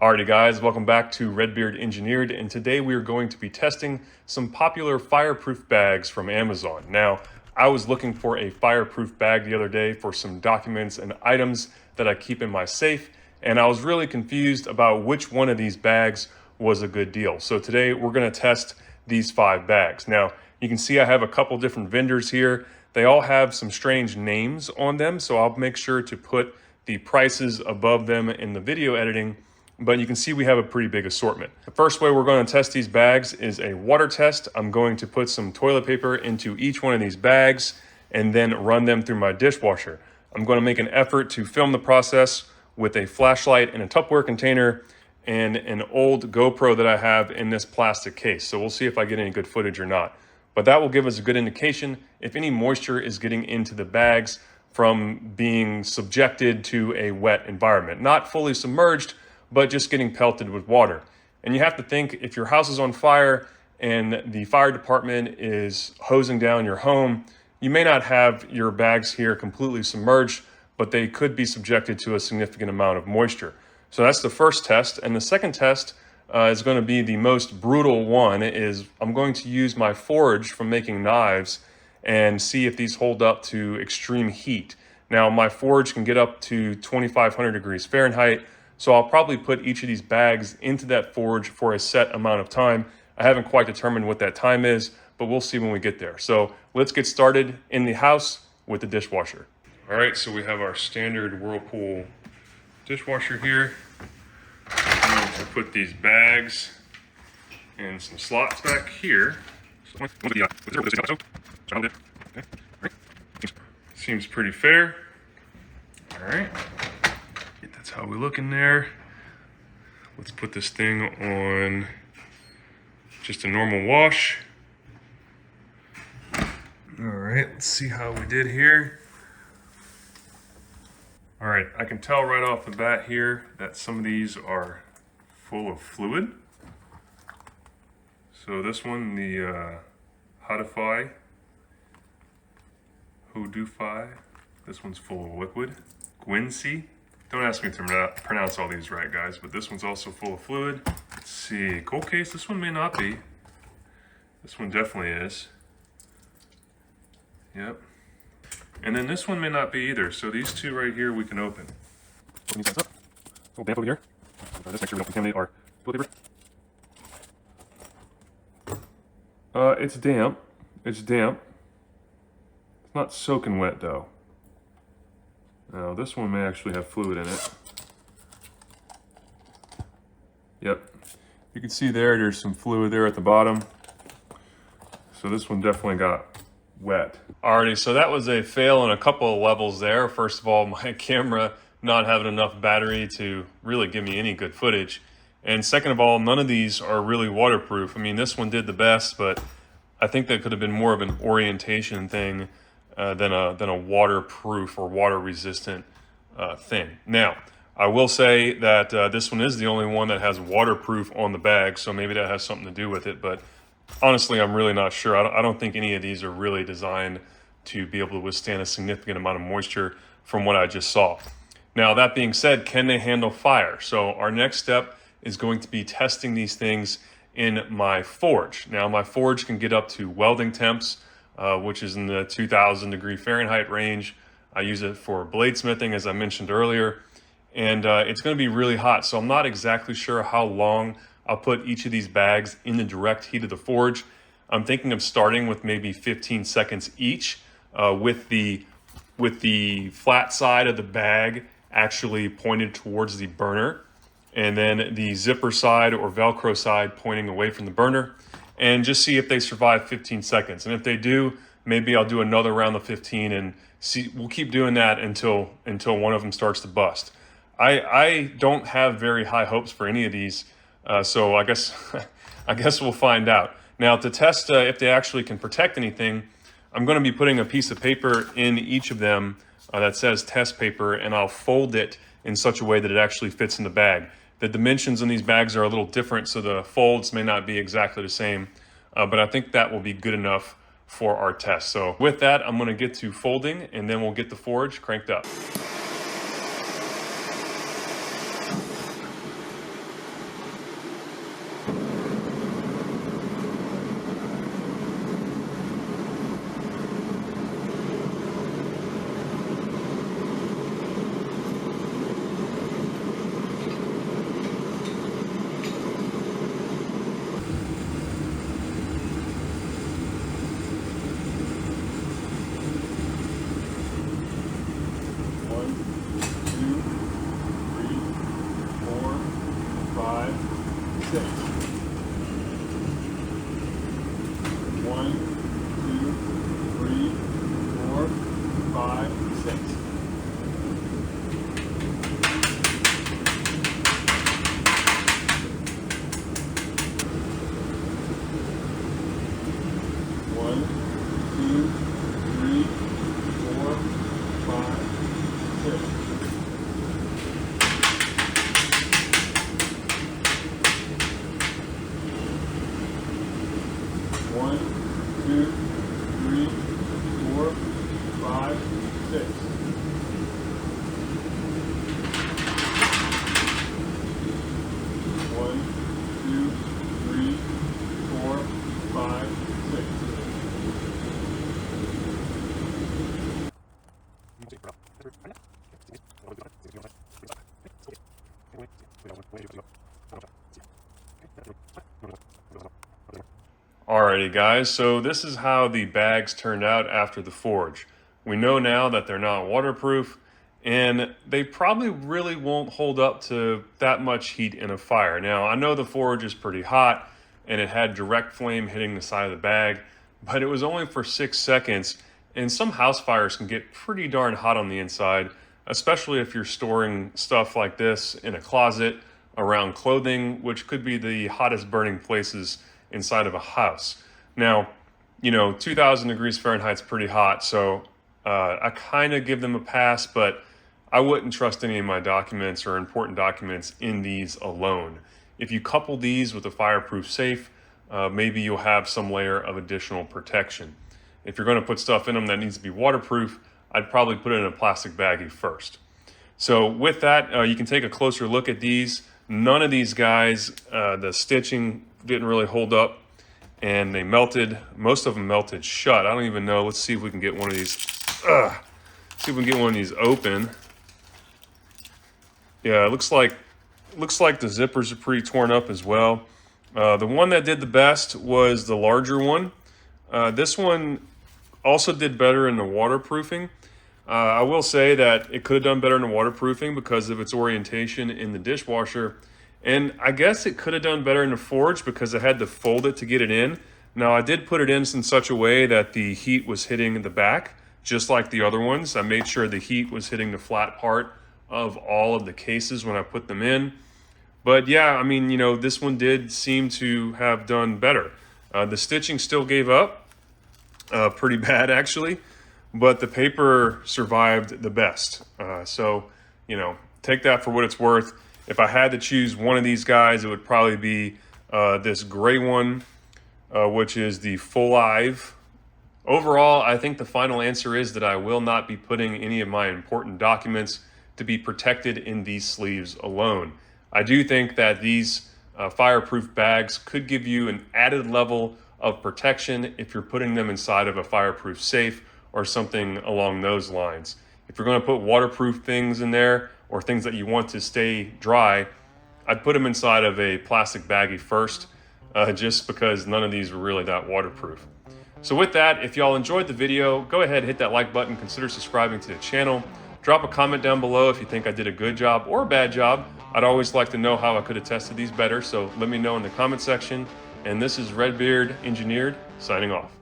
Alrighty guys, welcome back to Redbeard Engineered, and today we are going to be testing some popular fireproof bags from Amazon. Now, I was looking for a fireproof bag the other day for some documents and items that I keep in my safe, and I was really confused about which one of these bags was a good deal. So today we're going to test these 5 bags. Now, you can see I have a couple different vendors here. They all have some strange names on them, so I'll make sure to put the prices above them in the video editing. But you can see we have a pretty big assortment. The first way we're going to test these bags is a water test. I'm going to put some toilet paper into each one of these bags and then run them through my dishwasher. I'm going to make an effort to film the process with a flashlight in a Tupperware container and an old GoPro that I have in this plastic case. So we'll see if I get any good footage or not. But that will give us a good indication if any moisture is getting into the bags from being subjected to a wet environment. Not fully submerged, but just getting pelted with water. And you have to think, if your house is on fire and the fire department is hosing down your home, you may not have your bags here completely submerged, but they could be subjected to a significant amount of moisture. So that's the first test. And the second test is going to be the most brutal one. Is I'm going to use my forge from making knives and see if these hold up to extreme heat. Now, my forge can get up to 2,500 degrees Fahrenheit, so I'll probably put each of these bags into that forge for a set amount of time. I haven't quite determined what that time is, but we'll see when we get there. So let's get started in the house with the dishwasher. All right, so we have our standard Whirlpool dishwasher here. I'm going to put these bags in some slots back here. Seems pretty fair. All right. That's how we look in there. Let's put this thing on just a normal wash. All right, let's see how we did here. All right, I can tell right off the bat here that some of these are full of fluid. So this one, the Hodify, this one's full of liquid. Gwincy. Don't ask me to pronounce all these right, guys, but this one's also full of fluid. Let's see, COLCASE, this one may not be. This one definitely is. Yep. And then this one may not be either, so these two right here we can open. Open these guys up. A little damp over here. Just make sure we don't contaminate our toilet paper. It's damp. It's damp. It's not soaking wet though. Now this one may actually have fluid in it. Yep. You can see there's some fluid there at the bottom. So this one definitely got wet. Alrighty, so that was a fail on a couple of levels there. First of all, my camera not having enough battery to really give me any good footage. And second of all, none of these are really waterproof. I mean, this one did the best, but I think that could have been more of an orientation thing than a waterproof or water resistant thing. Now, I will say that this one is the only one that has waterproof on the bag, so maybe that has something to do with it, but honestly, I'm really not sure. I don't think any of these are really designed to be able to withstand a significant amount of moisture from what I just saw. Now, that being said, can they handle fire? So our next step is going to be testing these things in my forge. Now, my forge can get up to welding temps, which is in the 2,000 degree Fahrenheit range. I use it for bladesmithing, as I mentioned earlier, and it's going to be really hot. So I'm not exactly sure how long I'll put each of these bags in the direct heat of the forge. I'm thinking of starting with maybe 15 seconds each, with the flat side of the bag actually pointed towards the burner, and then the zipper side or Velcro side pointing away from the burner, and just see if they survive 15 seconds. And if they do, maybe I'll do another round of 15 and see. We'll keep doing that until one of them starts to bust. I don't have very high hopes for any of these, so I guess we'll find out. Now, to test if they actually can protect anything, I'm going to be putting a piece of paper in each of them that says test paper, and I'll fold it in such a way that it actually fits in the bag. The dimensions in these bags are a little different, so the folds may not be exactly the same, but I think that will be good enough for our test. So with that, I'm going to get to folding, and then we'll get the forge cranked up. 6. 1, 2, 3, 4, 5, 6. 1, 2, 3, 4, 5, 6. 1, 2, 3, 4, 5, 6. 1, 2, 3, 4, 5, 6. Alrighty guys, so this is how the bags turned out after the forge. We know now that they're not waterproof, and they probably really won't hold up to that much heat in a fire. Now, I know the forge is pretty hot, and it had direct flame hitting the side of the bag, but it was only for 6 seconds, and some house fires can get pretty darn hot on the inside, especially if you're storing stuff like this in a closet, around clothing, which could be the hottest burning places inside of a house. Now, 2000 degrees Fahrenheit is pretty hot, so I kind of give them a pass, but I wouldn't trust any of my documents or important documents in these alone. If you couple these with a fireproof safe, maybe you'll have some layer of additional protection. If you're going to put stuff in them that needs to be waterproof, I'd probably put it in a plastic baggie first. So with that, you can take a closer look at these. None of these guys, the stitching didn't really hold up, and they melted. Most of them melted shut. I don't even know. Let's see if we can get one of these. See if we can get one of these open. Yeah, it looks like the zippers are pretty torn up as well. The one that did the best was the larger one. This one also did better in the waterproofing. I will say that it could have done better in the waterproofing because of its orientation in the dishwasher. And I guess it could have done better in the forge because I had to fold it to get it in. Now, I did put it in such a way that the heat was hitting the back, just like the other ones. I made sure the heat was hitting the flat part of all of the cases when I put them in. But yeah, I mean, this one did seem to have done better. The stitching still gave up, pretty bad actually, but the paper survived the best. So, take that for what it's worth. If I had to choose one of these guys, it would probably be this gray one, which is the Full Live. Overall, I think the final answer is that I will not be putting any of my important documents to be protected in these sleeves alone. I do think that these fireproof bags could give you an added level of protection if you're putting them inside of a fireproof safe or something along those lines. If you're going to put waterproof things in there or things that you want to stay dry, I'd put them inside of a plastic baggie first, just because none of these were really that waterproof. So with that, if y'all enjoyed the video, go ahead and hit that like button, consider subscribing to the channel. Drop a comment down below if you think I did a good job or a bad job. I'd always like to know how I could have tested these better, so let me know in the comment section. And this is Redbeard Engineered, signing off.